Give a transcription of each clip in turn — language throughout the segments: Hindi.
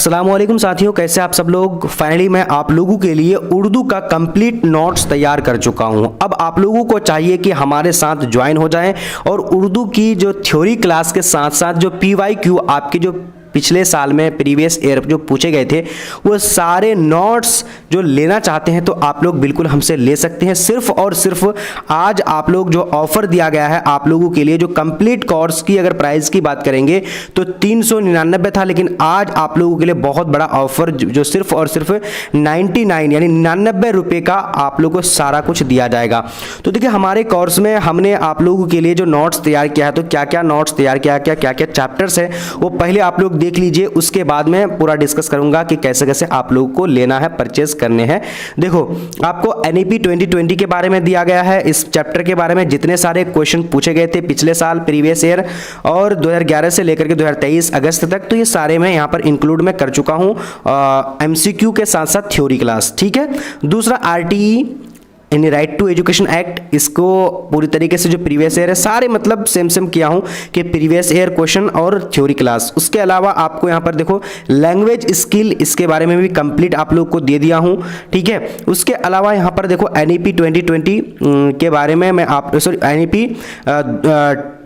अस्सलामुअलैकुम साथियों, कैसे आप सब लोग। फाइनली मैं आप लोगों के लिए उर्दू का कंप्लीट नोट्स तैयार कर चुका हूं। अब आप लोगों को चाहिए कि हमारे साथ ज्वाइन हो जाएं और उर्दू की जो थ्योरी क्लास के साथ साथ जो PYQ आपके जो पिछले साल में प्रीवियस ईयर जो पूछे गए थे वो सारे नोट्स जो लेना चाहते हैं तो आप लोग बिल्कुल हमसे ले सकते हैं। सिर्फ और सिर्फ आज आप लोग जो ऑफर दिया गया है आप लोगों के लिए, जो कंप्लीट कोर्स की अगर प्राइस की बात करेंगे तो 399 था, लेकिन आज आप लोगों के लिए बहुत बड़ा ऑफर जो सिर्फ और सिर्फ 99 यानी 99 रुपये का आप लोगों को सारा कुछ दिया जाएगा। तो देखिए हमारे कोर्स में हमने आप लोगों के लिए जो नोट्स तैयार किया है, तो क्या क्या नोट्स तैयार किया, क्या क्या चैप्टर्स है वो पहले आप लोग देख लीजिए, उसके बाद में पूरा डिस्कस करूंगा कि कैसे कैसे आप लोगों को लेना है, परचेज करने हैं। देखो आपको NEP 2020 के बारे में दिया गया है। इस चैप्टर के बारे में जितने सारे क्वेश्चन पूछे गए थे पिछले साल प्रीवियस ईयर और 2011 से लेकर के 2023 अगस्त तक, तो ये सारे मैं यहां पर इंक्लूड मैं कर चुका हूं MCQ के साथ साथ थ्योरी क्लास। ठीक है। दूसरा RTE यानी राइट टू एजुकेशन एक्ट, इसको पूरी तरीके से जो प्रीवियस ईयर है सारे मतलब सेम किया हूं कि प्रीवियस ईयर क्वेश्चन और थ्योरी क्लास। उसके अलावा आपको यहां पर देखो लैंग्वेज स्किल, इसके बारे में भी कंप्लीट आप लोग को दे दिया हूं। ठीक है। उसके अलावा यहां पर देखो NEP 2020 के बारे में मैं NEP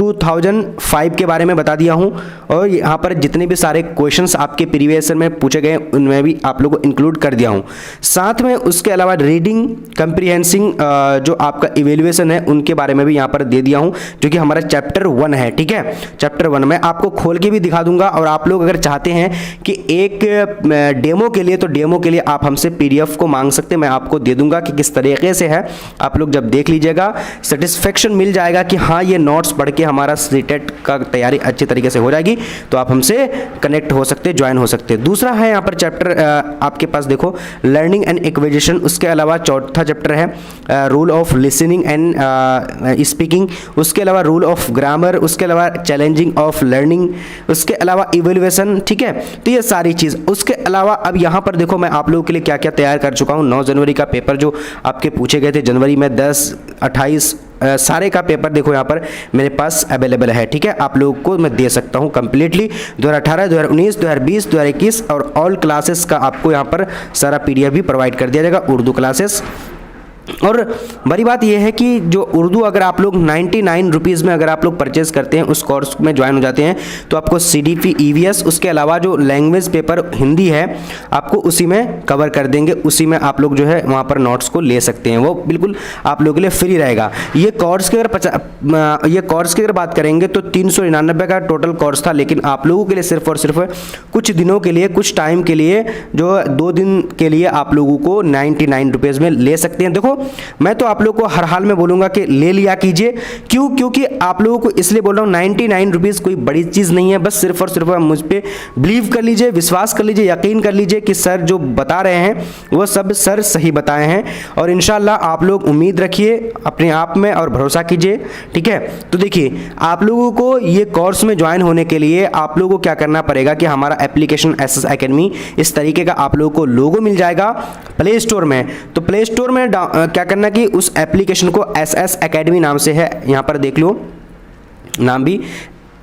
2005 के बारे में बता दिया हूं और यहां पर जितने भी सारे क्वेश्चंस आपके प्रीवियस ईयर में पूछे गए उनमें भी आप लोगों को इंक्लूड कर दिया हूं। साथ में उसके अलावा रीडिंग कॉम्प्रिहेंसिंग जो आपका इवेल्युएशन है उनके बारे में भी यहां पर दे दिया हूं, जो कि हमारा चैप्टर 1 है। ठीक है। चैप्टर 1 में आपको खोल के भी दिखा दूंगा और आप लोग अगर चाहते हैं कि एक डेमो के लिए, तो डेमो के लिए आप हमसे PDF को मांग सकते हैं, मैं आपको दे दूंगा कि किस तरीके से है। आप लोग जब देख लीजिएगा सेटिस्फेक्शन मिल जाएगा कि हाँ ये नोट्स पढ़ के हमारा सीटेट का तैयारी अच्छी तरीके से हो जाएगी, तो आप हमसे कनेक्ट हो सकते, ज्वाइन हो सकते। दूसरा है यहाँ पर चैप्टर आपके पास देखो लर्निंग एंड एक्विजिशन। उसके अलावा चौथा चैप्टर है rule of listening and speaking. उसके अलावा रूल ऑफ ग्रामर, उसके अलावा चैलेंजिंग ऑफ लर्निंग, उसके अलावा इवेल्युएशन। ठीक है। तो ये सारी चीज़। उसके अलावा अब यहाँ पर देखो मैं आप लोगों के लिए क्या क्या तैयार कर चुका हूँ। 9 जनवरी का पेपर जो आपके पूछे गए थे जनवरी में 10, 28 सारे का पेपर देखो यहाँ पर मेरे पास अवेलेबल है। ठीक है। आप लोगों को मैं दे सकता हूँ कंप्लीटली 2018, 2019, 2020, 2021 और ऑल क्लासेस का आपको यहाँ पर सारा PDF भी प्रोवाइड कर दिया जाएगा, उर्दू क्लासेस। और बड़ी बात यह है कि जो उर्दू अगर आप लोग 99 रुपीज़ में अगर आप लोग परचेज करते हैं, उस कोर्स में ज्वाइन हो जाते हैं, तो आपको CDP EVS उसके अलावा जो लैंग्वेज पेपर हिंदी है आपको उसी में कवर कर देंगे, उसी में आप लोग जो है वहाँ पर नोट्स को ले सकते हैं, वो बिल्कुल आप लोगों के लिए फ्री रहेगा। ये कोर्स की अगर बात करेंगे तो 399 का टोटल कोर्स था, लेकिन आप लोगों के लिए सिर्फ और सिर्फ कुछ दिनों के लिए, कुछ टाइम के लिए, जो 2 दिन के लिए आप लोगों को 99 रुपीज़ में ले सकते हैं। देखो मैं तो आप लोगों को हर हाल में बोलूंगा कि ले लिया कीजिए। क्यों? क्योंकि आप लोगों को इसलिए बोल रहा हूं 99 रुपीज़ कोई बड़ी चीज़ नहीं है। बस सिर्फ और सिर्फ मुझ पे बिलीव कर लीजिए, विश्वास कर लीजिए, यकीन कर लीजिए कि सर जो बता रहे हैं वो सब सर सही बताए हैं और इंशाल्लाह आप लोग उम्मीद रखिए अपने आप में और भरोसा कीजिए। ठीक है। तो देखिए आप लोगों को ये कोर्स में ज्वाइन होने के लिए आप लोगों को क्या करना पड़ेगा कि हमारा एप्लीकेशन SS एकेडमी इस तरीके का आप लोगों को लोगो मिल जाएगा प्ले स्टोर में। तो प्ले स्टोर में क्या करना कि उस एप्लीकेशन को SS एकेडमी नाम से है, यहाँ पर देख लो नाम भी,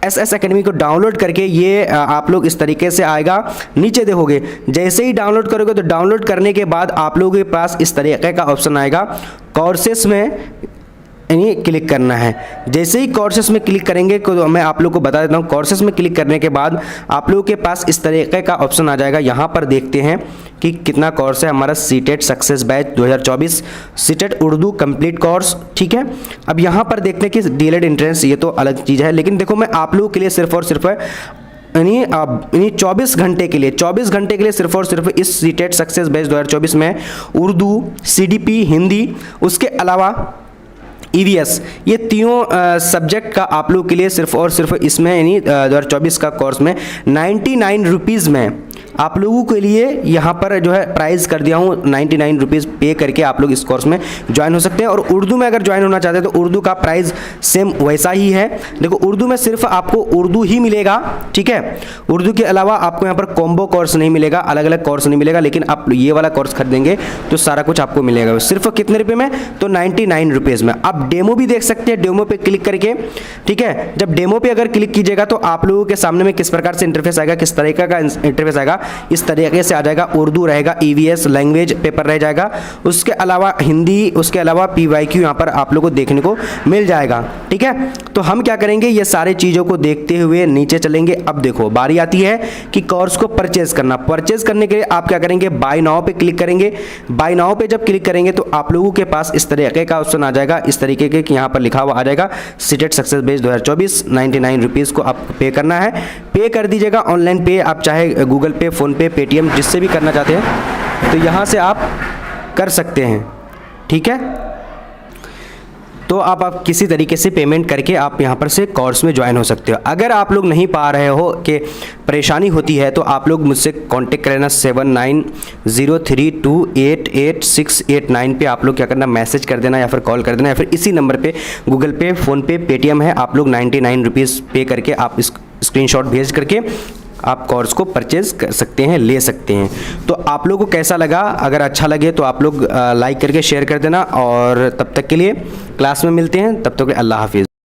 SS एकेडमी को डाउनलोड करके ये आप लोग इस तरीके से आएगा, नीचे देखोगे। जैसे ही डाउनलोड करोगे तो डाउनलोड करने के बाद आप लोगों के पास इस तरीके का ऑप्शन आएगा, कोर्सेस में क्लिक करना है। जैसे ही कोर्सेस में क्लिक करेंगे तो मैं आप लोग को बता देता हूँ, कोर्सेस में क्लिक करने के बाद आप लोगों के पास इस तरीके का ऑप्शन आ जाएगा। यहाँ पर देखते हैं कि कितना कोर्स है हमारा CTET success batch 2024 CTET Urdu complete course. ठीक है। अब यहाँ पर देखते हैं कि डीएलएड एंट्रेंस, ये तो अलग चीज़ है, लेकिन देखो मैं आप लोगों के लिए सिर्फ और सिर्फ यानी 24 घंटे के लिए सिर्फ और सिर्फ इस सीटेट सक्सेस बैच 2024 में उर्दू, CDP हिंदी, उसके अलावा EVS, ये तीनों सब्जेक्ट का आप लोग के लिए सिर्फ और सिर्फ इसमें यानी 2024 का कोर्स में 99 रुपीज़ में आप लोगों के लिए यहाँ पर जो है प्राइस कर दिया हूँ 99 रुपीज़ पे करके आप लोग इस कोर्स में ज्वाइन हो सकते हैं। और उर्दू में अगर ज्वाइन होना चाहते हैं तो उर्दू का प्राइस सेम वैसा ही है। देखो उर्दू में सिर्फ आपको उर्दू ही मिलेगा। ठीक है। उर्दू के अलावा आपको यहाँ पर कॉम्बो कोर्स नहीं मिलेगा, अलग अलग कोर्स नहीं मिलेगा, लेकिन आप ये वाला कोर्स खरीदेंगे तो सारा कुछ आपको मिलेगा सिर्फ कितने रुपये में, तो 99 रुपीज़ में। आप डेमो भी देख सकते हैं, डेमो पे क्लिक करके। ठीक है। जब डेमो पे अगर क्लिक कीजिएगा तो आप लोगों के सामने में किस प्रकार से इंटरफेस आएगा, किस तरीके का इंटरफेस आएगा, इस तरीके से आ जाएगा। उर्दू रहेगा, EVS लैंग्वेज पेपर रह जाएगा, उसके अलावा हिंदी, उसके अलावा PYQ यहाँ पर आप लोगों को देखने को मिल जाएगा। ठीक है, तो हम क्या करेंगे, ये सारे चीज़ों को देखते हुए नीचे चलेंगे। अब देखो बारी आती है कि कोर्स को परचेज करना। परचेज करने के लिए आप क्या करेंगे, बाय नाउ पे क्लिक करेंगे। बाय नाउ पे जब क्लिक करेंगे तो आप लोगों के पास इस तरीके का ऑप्शन आ जाएगा, इस तरीके के कि यहाँ पर लिखा हुआ आ जाएगा सीटेट सक्सेस बेस 2024, 99 रुपीज़ को आपको पे करना है। पे कर दीजिएगा, ऑनलाइन पे आप चाहे गूगल पे, फ़ोनपे, पेटीएम जिससे भी करना चाहते हैं तो यहाँ से आप कर सकते हैं। ठीक है, तो आप किसी तरीके से पेमेंट करके आप यहाँ पर से कोर्स में ज्वाइन हो सकते हो। अगर आप लोग नहीं पा रहे हो, कि परेशानी होती है, तो आप लोग मुझसे कांटेक्ट करना 7903288689 पे आप लोग क्या करना, मैसेज कर देना या फिर कॉल कर देना, या फिर इसी नंबर पे गूगल पे, फ़ोनपे, पेटीएम है, आप लोग 99 रुपीज़ पे करके आप इस स्क्रीनशॉट भेज करके आप कोर्स को परचेज कर सकते हैं, ले सकते हैं। तो आप लोगों को कैसा लगा, अगर अच्छा लगे तो आप लोग लाइक करके शेयर कर देना, और तब तक के लिए क्लास में मिलते हैं, तब तक के लिए अल्लाह हाफिज़।